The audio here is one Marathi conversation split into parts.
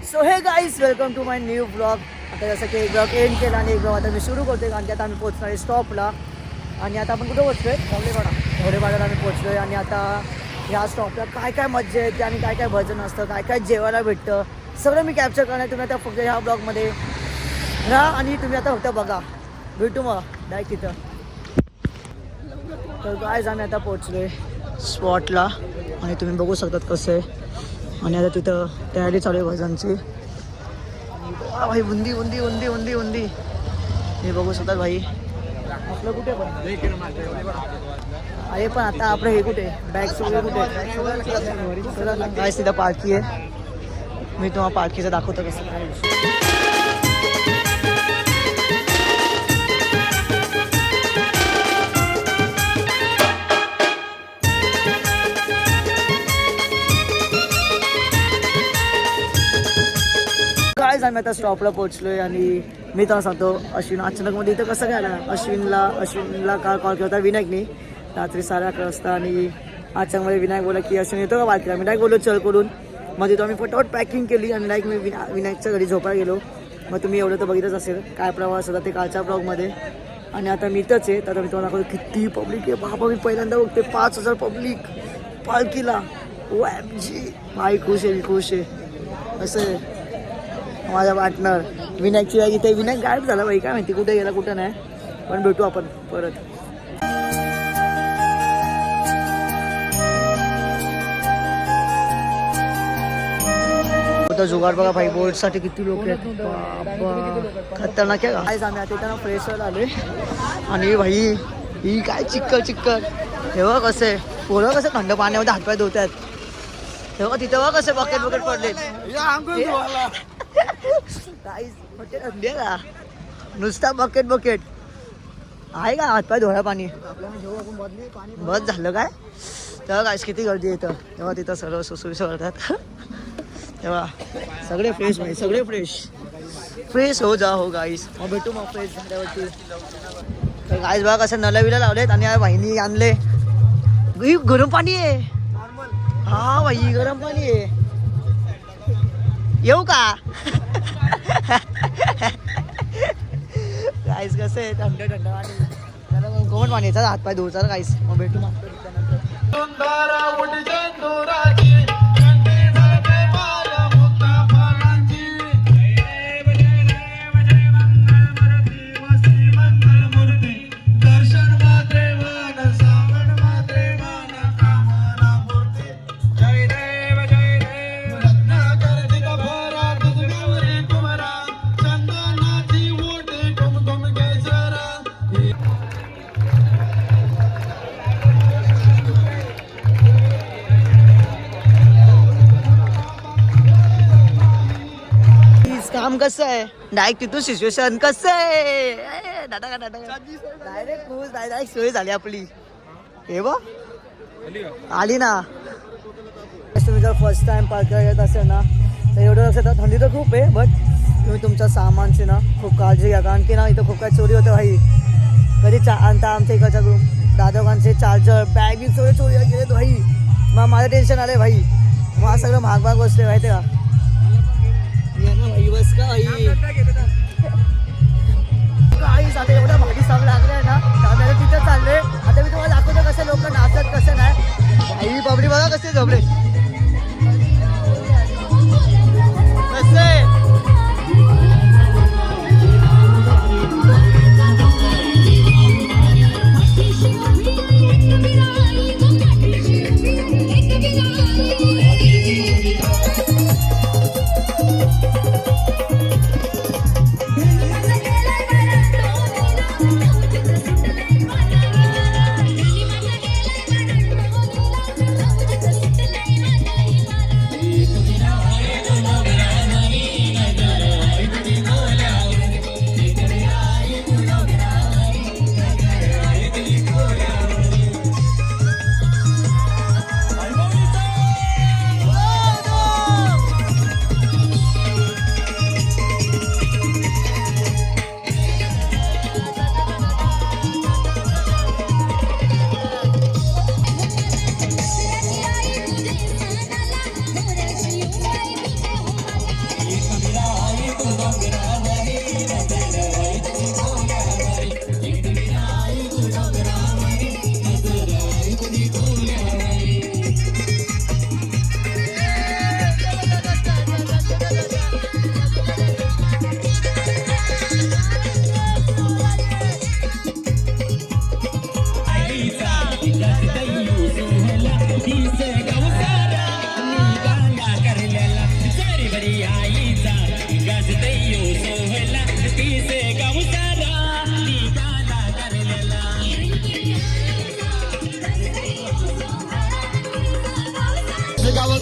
So hey guys welcome to my new blog. आता जसं की एक ब्लॉग एंड केला आणि एक ब्लॉग आता मी सुरू करतो कारण की आता आम्ही पोहोचणार आहे स्टॉपला. आणि आता आपण कुठं पोहोचलो आहे? धवडेपाड्याला आम्ही पोहोचलो आहे. आणि आता ह्या स्टॉपला काय काय मजा येते आणि काय काय भजन असतं, काय काय जेवायला भेटतं, सगळं मी कॅप्चर करणार. तुम्ही आता फक्त ह्या ब्लॉगमध्ये राहा आणि तुम्ही आता फक्त बघा. भेटू मग डायरेक्ट तिथं. तर गाईज आम्ही आता पोहोचलो आहे स्पॉटला आणि तुम्ही बघू शकतात कसं आहे. आणि आता तिथं तयारी चालू आहे भजनची. भाई बुंदी बुंदी बुंदी बुंदी बुंदी हे बघू शकतात भाई. आपलं कुठे पण अरे पण आता आपलं हे कुठे बॅग्स वगैरे कुठे काय तिथं पालखी आहे. मी तुम्हाला पालखीचं दाखवतो कसं काय. आम्ही आता स्टॉपला पोहोचलोय आणि मी तर सांगतो अश्विन अचानकमध्ये इथं कसं काय आला. अश्विनला काल कॉल केला होता विनायकनी रात्री 11:30 वाजता. आणि अचानकमध्ये विनायक बोला की अश्विन येतो का बालकीला. मी डायरेक्ट बोललो चल करून. मग तिथं आम्ही फटाफट पॅकिंग केली आणि डायरेक्ट मी विनायकच्या घरी झोपायला गेलो. मग तुम्ही एवढं तर बघितच असेल काय प्रवास होता ते कालच्या ब्लॉगमध्ये. आणि आता मी इथंच आहे. तर मी तुम्हाला दाखवतो किती पब्लिक आहे. बाबा मी पहिल्यांदा बघते 5,000 पब्लिक पालखीला. OMG भाई खुश आहे, खुश आहे. असं आहे माझा पार्टनर विनायकची बॅग इथे. विनायक गायब झाला बाई, काय माहिती कुठे गेला कुठं नाही. पण भेटू आपण परत. जुगाड बघा भाई बोर्डसाठी किती लोक आहेत. खतरनाक आहे. काय आम्ही आता इथं फ्रेश व्हायला आलोय. आणि भाई ही काय चिक्कल हे बघ कसं आहे. पोरं कसं थंड पाण्यामध्ये हातपाय धुतात. तेव्हा तिथं बघ कसं बकेट पडले. नुसता बकेट आहे का हातपाय धुवायला पाणी. बस झालं काय. तेव्हा गाईस किती गर्दी येतं. तेव्हा तिथं सर्व सुसुविसा करतात. तेव्हा सगळे फ्रेश भाई, सगळे फ्रेश हो जा हो गाईस. मग भेटू मग फ्रेश झाल्यावरती. तर गाईस बघा कसं नलविला लावलेत. आणि या बहिणी आणले गरम पाणी आहे. हा भाई गरम पाणी आहे. येऊ का गाईस कसं आहे थंड आणि त्याला कोमट पाणी यायचा हातपाय धुवचा गाईस. मग भेटू मग काम कसं आहे. डायरेक्ट तिथून सिच्युएशन कसं आहे. डायरेक्ट खुश डायरेक्ट सोय झाली आपली. हे बघ आली ना. तुम्ही जर फर्स्ट टाइम पार्कला येत असेल ना तर एवढं लक्षात थंडी तर खूप आहे. बट तुम्ही तुमच्या सामानची ना खूप काळजी घ्या. कारण की ना इथं खूप काही चोरी होते भाई. कधी आणता आमच्या इकडच्या दादोगांचे चार्जर बॅग चोरी गेले भाई. मग माझं टेन्शन आलं भाई. मग सगळं महाग वस्तू आहे माहिती का. भाई बस का भाई काहीच. आता एवढं भारी सम लागलाय ना तर तिथं चाललंय. आता मी तुम्हाला दाखवतो कसं लोक नाचत कसं नाही. आई बाबडी बघा कसे झोपले कसे.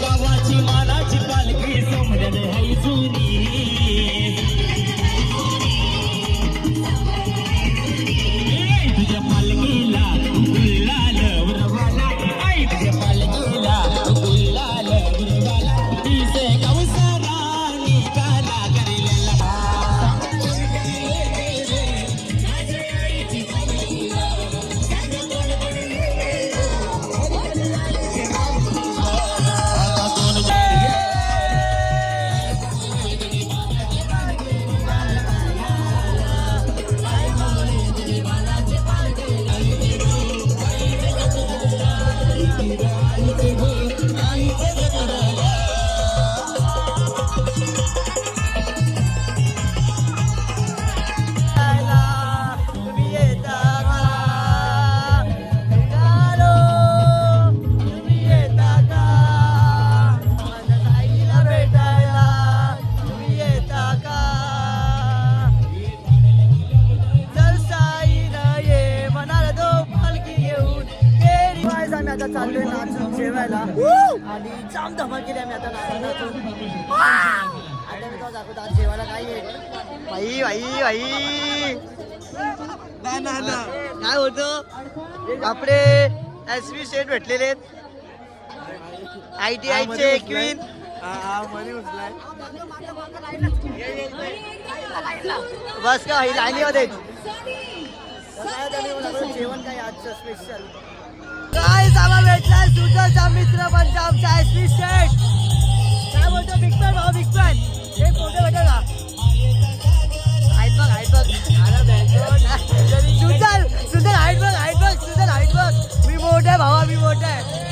गावाची मानाची पालखी समजन हाय जुनी तुझ्या पालखीला गुलाल उरवाला आई तुझ्या पालखीला गुलाल उरवाला तिचे गावसारा निघाला करेलेला आता चाललोय नाचून जेवायला आणि जाम धमाल केली आम्ही आता नाचून आता मी तो दाखवतो आज जेवायला काय आहे बाई बाई बाई काय होतं आपले SV शेट भेटलेले आहेत ITI चे क्वीन बस का ही लाईनीमध्ये जेवण काय आजचं स्पेशल काय आम्हाला भेटलाय सुजलचा मित्र पण आमचा SV शेट काय बोलतो बिग फॅन भाऊ बिग फॅन एक फोटो भेटेल का हाईट बघ सुजल सुजल हाईट बघ सुजल हाईट बघ मी मोठा आहे भावा मी मोठा आहे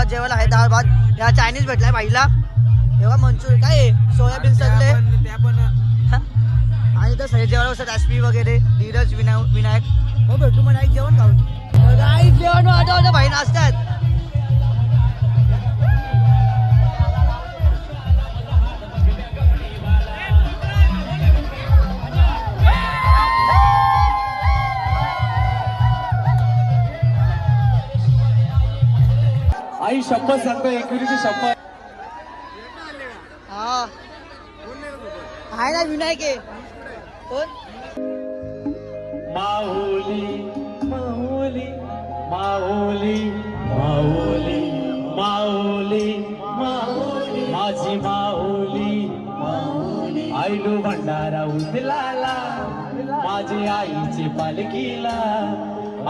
जेवायला आहे डाळ भात या चायनीज भेटलाय बाईला तेव्हा मंचुरियन काय आहे सोयाबीन सगळे आणि तर सगळे जेवायला बसतात SP वगैरे धीरज विनायक हो भेटू म्हणा एक जेवण खाऊन काही जेवण वाटवलं भाई नाचतात आई शपथ सांगतो एकविरीची शपथ हा आहे ना विनायक आहे कोण माऊली माऊली माऊली माऊली माऊली माऊली माझी माऊली माऊली आईलो भंडारा उचलाला माझी आईची पालखीला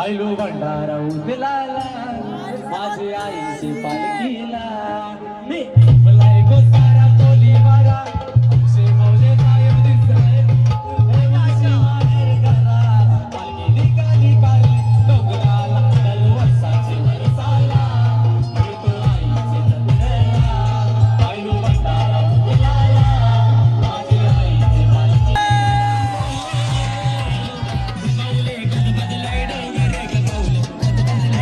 आईलो भंडारा उचलाला माझी आईची पालखीला मी बोलाय गो सारा तोली मारा अक्षय मौले साहेब दिसाय हे माझी माहेर घरा पालखी निघाली काली डोंगराला दरवर्षाची वरसाला मी तो आईची जत्रेला आईलो भंडारा उचलाला माझी आईची पालखी मौले गणपती लय डोंगरे गौले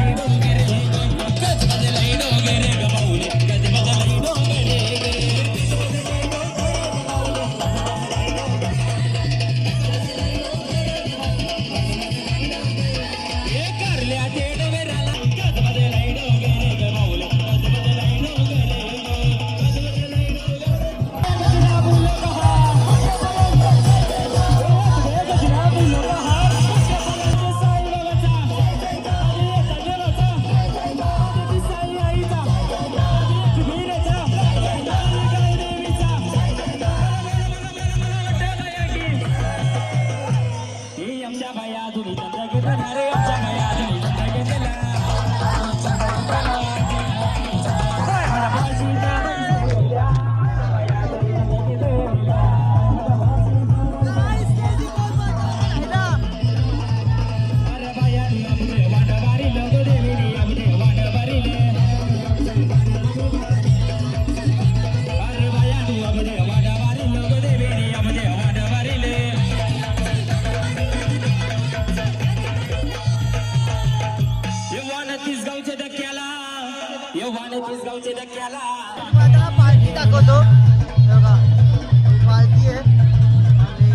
गणपती लय डोंगरे आले पिसगावचे धक्क्याला आता पालखी दाखवतो हे बघा, पालखी आहे आणि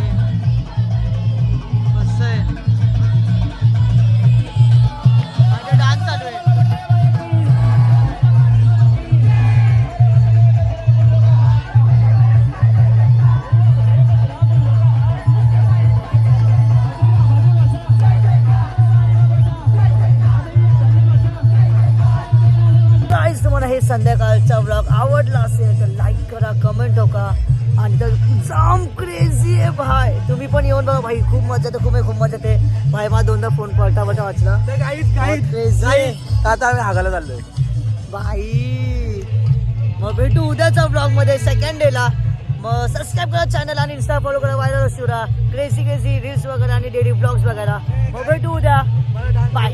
मस्त आहे. आता डान्स चालू आहे. गाईज तुम्हाला हे संध्याकाळचा व्लॉग आवडला असेल तर लाईक करा, कमेंट ठोका आणि तर जाम क्रेझी आहे भाई. तुम्ही पण येऊन बघा भाई, खूप मजा येते, खूप मजा येते भाई. मला दोनदा फोन पलटा वाचला क्रेझी. आता आम्ही हागायला चाललोय बाई. मग भेटू उद्याच्या ब्लॉग मध्ये सेकंड डेला. मग सबस्क्राईब करा चॅनल आणि इंस्टा फॉलो करा, व्हायरल शिवरा क्रेझी क्रेझी रील्स वगैरे आणि डेली ब्लॉग्स वगैरे. मग भेटू उद्या, बाय.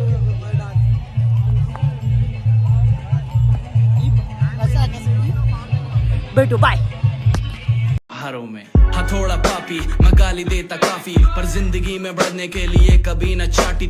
भेटू, बाय. हारों में हथौड़ा पापी मैं गाली देता काफी पर जिंदगी में बढ़ने के लिए कभी न चाटी